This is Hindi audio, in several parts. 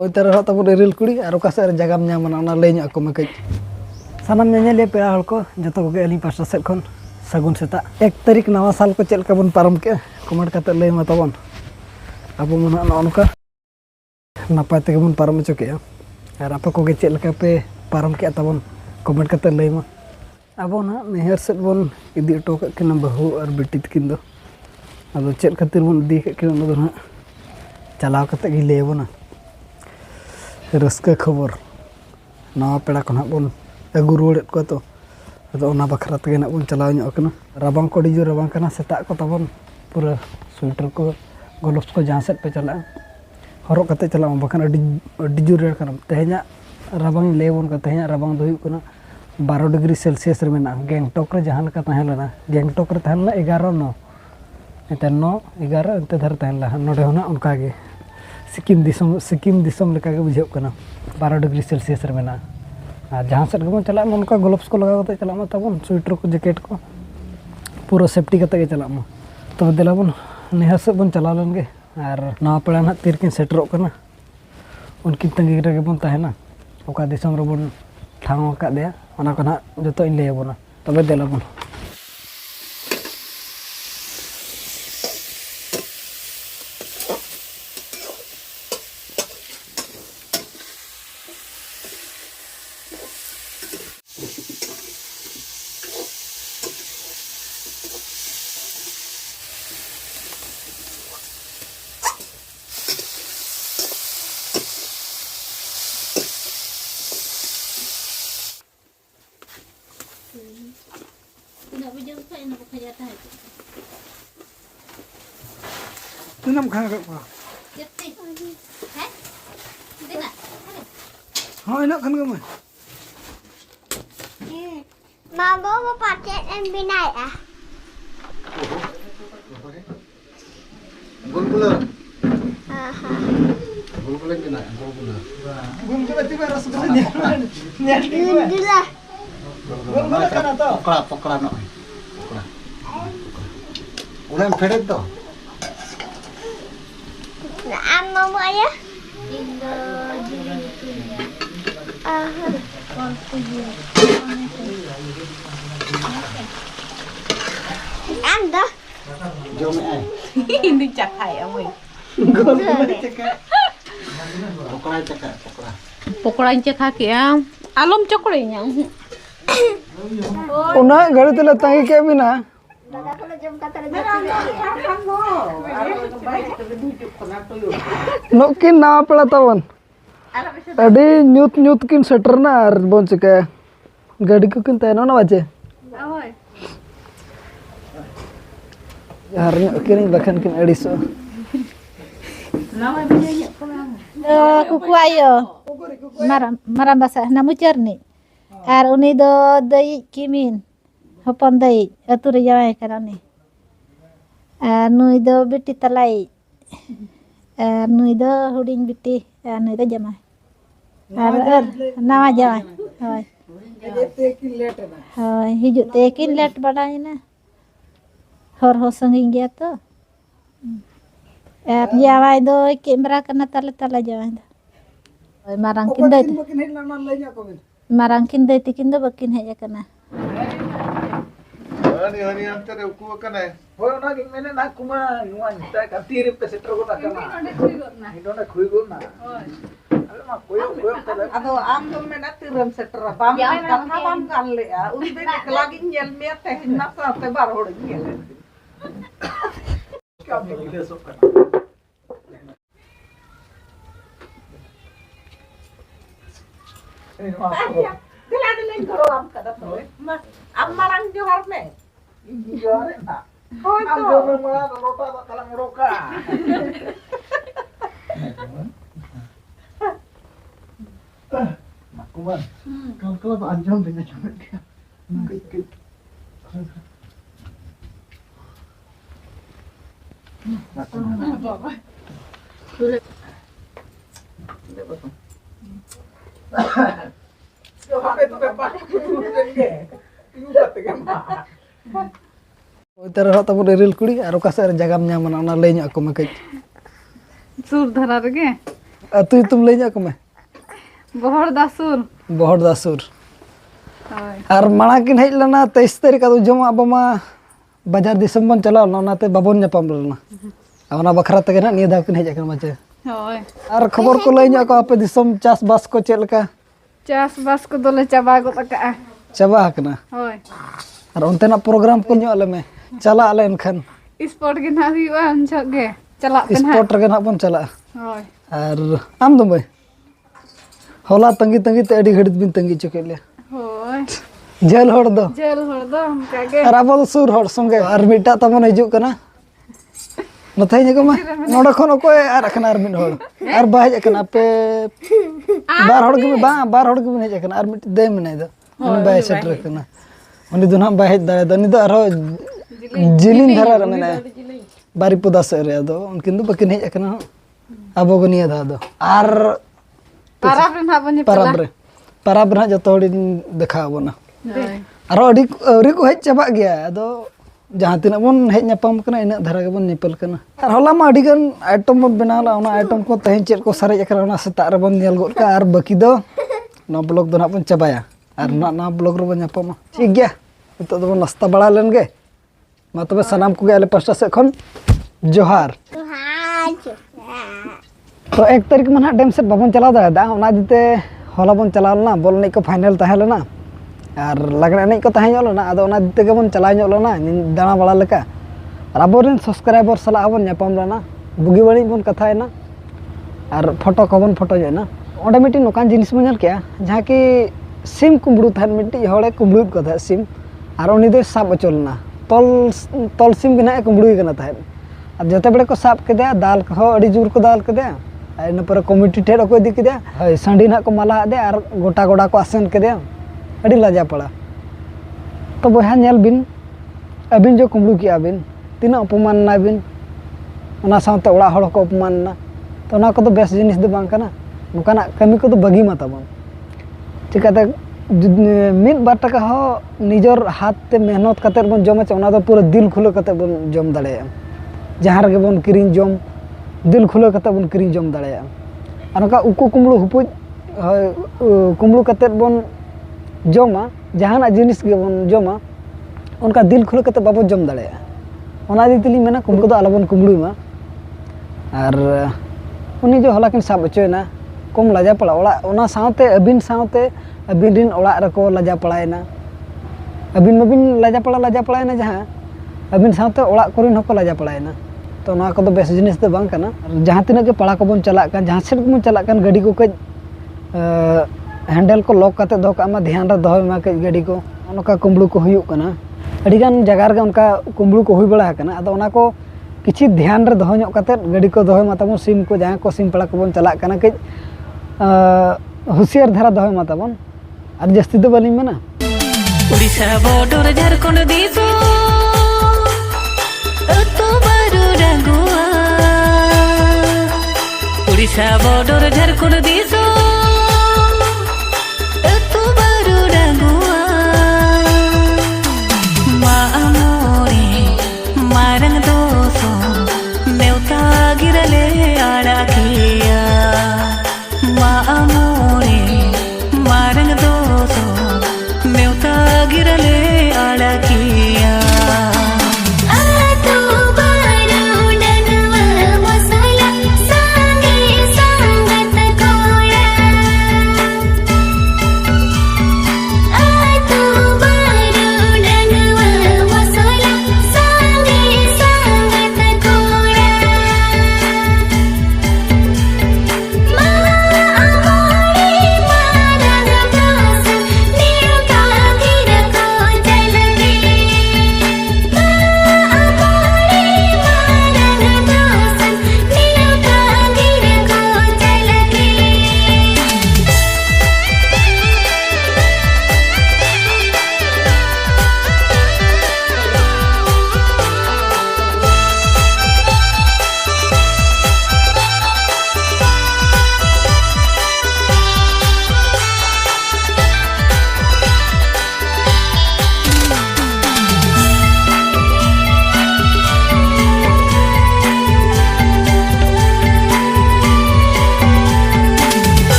ওই তার তারপর রেল কুড়ি আর কাছে জায়গাম ᱧᱟᱢᱟ ᱚᱱᱟ ᱞᱟᱹᱭ ᱧᱚᱜ ᱟᱠᱚ ᱢᱮ ᱠᱟᱹᱡ ᱥᱟᱱᱟᱢ ᱧᱮᱧᱮᱞᱤᱭᱟᱹ ᱯᱮᱲᱟ ᱦᱚᱲ ᱠᱚ ᱡᱚᱛᱚ ᱠᱚᱜᱮ ᱟᱹᱞᱤᱧ ᱯᱟᱥᱴᱟ ᱥᱮᱫ ᱠᱷᱚᱱ ᱥᱟᱹᱜᱩᱱ ᱥᱮᱛᱟᱜ 1 ᱛᱟᱹᱨᱤᱠᱷ ᱱᱟᱣᱟ ᱥᱟᱞ ᱠᱚ ᱪᱮᱫ ᱞᱮᱠᱟ ᱵᱚᱱ ᱯᱟᱨᱚᱢ ᱠᱮᱜᱼᱟ ᱠᱚᱢᱮᱱᱴ ᱠᱟᱛᱮ ᱞᱟᱹᱭ ᱢᱟ ᱛᱟᱵᱚᱱ ᱟᱵᱚ ᱢᱟ ᱱᱚᱜᱼᱚ ᱱᱚᱝᱠᱟ ᱱᱟᱯᱟᱭ ᱛᱮᱜᱮ ᱵᱚᱱ ᱯᱟᱨᱚᱢ ᱦᱚᱪᱚ ᱠᱮᱜᱼᱟ ᱟᱨ ᱟᱯᱮ ᱠᱚᱜᱮ ᱪᱮᱫ ᱞᱮᱠᱟ ᱯᱮ ᱯᱟᱨᱚᱢ ᱠᱮᱜᱼᱟ ᱛᱟᱵᱚᱱ ᱠᱚᱢᱮᱱᱴ ᱠᱟᱛᱮ ᱞᱟᱹᱭ ᱢᱟ ᱟᱵᱚ ᱱᱟᱦᱟᱜ ᱱᱟᱹᱭᱦᱟᱹᱨ ᱥᱮᱫ ᱵᱚᱱ ᱤᱫᱤ ᱦᱚᱴᱚ ᱠᱟᱜ ᱠᱤᱱᱟ ᱵᱟᱹᱦᱩ ᱟᱨ ᱵᱤᱴᱤ ᱛᱟᱹᱠᱤᱱ ᱫᱚ ᱟᱫᱚ ᱪᱮᱫ ᱠᱷᱟᱹᱛᱤᱨ ᱵᱚᱱ ᱤᱫᱤ ᱠᱟᱜ ᱠᱤᱱᱟ ᱚᱱᱟ ᱫᱚ ᱱᱟᱦᱟᱜ ᱪᱟᱞᱟᱣ ᱠᱟᱛᱮ ᱜᱮ ᱞᱟᱹᱭ ᱟᱵᱚᱱᱟ रस्का खबर नवा पेड़ा को नाग बन अगू रुआड़ को तो बखरा तक बन चलाव राबांग को जो राबांग सेता को तबन पूरा स्वेटर को ग्लोव्स को जहाँ सेट पे चला हरक कते चला बखान जोर तेहना राबांग ले बन तेहना राबांग 12 डिग्री सेल्सियस रे मेना गैंगटॉक रे जहाँ लेका तहलना गैंगटॉक रे तहलना 11 एते 9 11 एते धर तहला नोडे होना उनका गे सिक्किम दिसम लेका के बुझे 12 डिग्री सेल्सियस रे मेना और जहाँ सेट के चला उनका ग्लोव्स को लगा चला तब स्वेटर को जैकेट को पूरा सेफ्टी करते चला तब दिला बन नहर से बन चला लेंगे और नवा पेड़ा ना तीरकिन सेटरों उनकिन तंगी रे बन तहना ओका दिसम रे बन ठाव अकादेया ओना को ना जतो इन लय बना तब दिला बन Tunam khang kak pa. Hai nak kan kamu? Mama mau pakai MB9 ah? Bulbula. Aha. Bulbula kena, bulbula. Bulbula tiba rasa banyak. Bulbula. Bulbula kan atau? Pokra no. Pokra. Ulang feret to. Amma mau ya? Aha. Anda. Jom ai. Ini cakai awe. Pokra cakap, pokra. Pokora cakak ya. Alom coklatnya. Una घड़ी तले तांगी के भी ना Dadah kalau jam kata नोकिन नवा पेड़ा तबन अड़ी न्यूत किन सेटर ना और बन चिका गाड़ी को किन तैनो ना बचे यार किन बखन किन अड़ी सो kuku ayo maram basa namu cerni ar uni do dai kimin hopon dai atur jawai karani nui do biti talai nui do huding biti nui do jamai ar nawa jawai hoy hoy hijut tekin let badai na hor sanging dia to jawai do kimra kana tala jawai do marangkin dai marangkin dai tikin do bakin heja kana Hari ante re ku kana. होय ना कि मैंने ना कुमा युवा निता का तीर पे सेटर को रखना इन्होंने खुई गो ना अरे मा कोई तले Ado am dum mena tiram setra bam kata bam kan le ya. Undi lagi nyel me teh nasa te bar hod nyel. क्या देखिए सब करना Dila karo am kada to. Am marang johar me. Juara na Hoy ang to. gawin mo na lota kalang roka Kuman. Kalau anjam dengan cuma dia. Kit. तरह तब रेल कुड़ी और जगह ᱧᱟᱢᱟ ᱚᱱᱟ ᱞᱟᱹᱭ ᱧᱚᱜ ᱟᱠᱚ ᱢᱮ ᱠᱟᱹᱡ Sur dhara rege. अतु तुम ले जा कमे बहर दासुर बहर दासुर होय और माना किन हेज लना 23 तारीख का जम अब मा बाजार दिसम बन चला नाते बाबन नपाम लना ओना बखरा तगे ना निया दाव किन हेज अकन माचे होय और खबर को लई को आपे दिसम चास बास को चेल का चास बास को दोले चाबा गो तका चाबा हकना होय और उनतेना प्रोग्राम को न्यो में चला आले एनखन स्पोर्ट के ना हुआ अंजगे चला पे ना स्पोर्ट रगे ना बन चला होय और आम दो भाई होला तंगी तंगी ते अडी घड़ित बिन तंगी चुकेले होय जेल हड़ दो जेल हर दो हम कागे और अब सुर हड़ संगे और मिटा तमन हिजुक कना नथाई जगह मा नोडा खन कोय आर अखना आर मिन हड़ और बाहज अखना पे बार हड़ के बा बार हड़ के हेज अखना और मिट दे मने दो उन बाय सेटर कना उनी दो ना बाहज दा दनी दो आरो जिलिन धरा रमेना बारी पुदा से रे दो उनकिन दो बकिन हेज अखना अब गनिया दा दो आर पाराब रे ना बने पाराब रे जतो हड़ी देखा बोना आरो अडी अवरी को हेज चबा गया अदो जहाँ तीना बन हेज नपाम कना इना धारा के बन निपल कना और होला मा अडी गन आइटम बन बनाला ओना आइटम को तहें चेल को सारे एकरा ओना सेता रे बन नेल गोद का और बाकी दो नो ब्लॉग दो ना बन चबाया और ना ब्लॉग रे बन नपामा ठीक गया तो दो नाश्ता बड़ा लेन गे मा तबे सनाम को गेले पास्टा से खन जोहार तो 1 तारीख में ना डेम से बाबन चला दा ओना दिते होला बन चला ना बॉल नहीं को फाइनल तहलना और लगना नहीं को तहन ना आदो ओना दिते के बन चला ना दाना बड़ा लेका और अबोरेन सब्सक्राइबर सला बन नपाम लना बुगी बड़ी बन कथा ना और फोटो को बन फोटो ना ओंडे मिटी नोकान जिनिस बन के जहाँ की सिम कुमड़ू थान मिटी हड़े कुमड़ू को था सिम और उनी दे साब अचलना तल सिम के ना कुमड़ू कना था और जते बड़े को साब के दाल को अड़ी जोर को दाल के इन पर कमिटी ठेड़ को इदी के सांडी ना को माला दे और गोटा गोड़ा को आसन के अड़ी लाजा पड़ा तो बहा नेल बिन अबिन जो कुमड़ू के अबिन तीना अपमान ना बिन ओना साथे ओड़ा हड़ को अपमान ना तो ओना को बेस जिनिस दे बांग कना नुकाना कमी को बगी मा ताबन चिकाते मिद बार टका हो निजर हाथ ते मेहनत कते बन जम ओना तो पूरा दिल खुलो कते बन जम दाड़े जहाँ रगे बन किरिन जम दिल खुलो कते बन किरिन जम दाड़े और नका उको कुमड़ू हुपुज कुमड़ू कते बन जमा जहाना जिनिस के बन जमा उनका दिल खुलो कते बाबो जम दाड़े ओना दितली मेना कुमड़ू दो आलबन कुमड़ू मा और उनी जो हला किन साब अचोयना कम लाजा पड़ा ओड़ा ओना साथे अबिन रिन ओड़ा रको लाजा पड़ायना अबिन मबिन लाजा पड़ायना जहाँ अबिन साथे ओड़ा कोरिन हको लाजा पड़ायना तो ना को बेस जिनिस दो बांग कना जहाँ तीना के पड़ा को बन चला कान जहाँ सेट को बन चला कान गाड़ी को कज हैंडल को लॉक करते दो का ध्यान रे दो मा कज गाड़ी को उनका कुमड़ू को हुयु कना अडिगान जगह रे उनका कुमड़ू को हुई बड़ा कना अदो उना को किछि ध्यान रे दो ᱧᱚᱜ कते गाड़ी को दो माताबन सिम को जहाँ को सिम पड़ा को बन चला काना कज हुसियार धारा दो माताबन और जस्ती दो बलिन मना उड़ीसा बॉर्डर झारखंड दिसो तो बारू रंगुआ उड़ीसा बॉर्डर झारखंड दिसो तो बारू रंगुआ मामोरे मारंग दोसो नेवता गिरले आड़ा किया मामोरे मारंग दोसो नेवता गिरले आड़ा किया मसाला संगे संगत को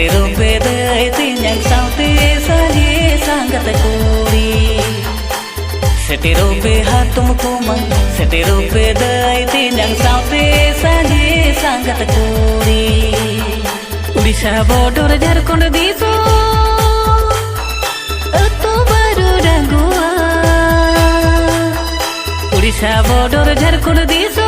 setero bedai tinyang saute saje sangat kuri setero be hatum kumang setero bedai tinyang saute saje sangat kuri Odisha border Jharkhand diso ato baru dangua Odisha border Jharkhand diso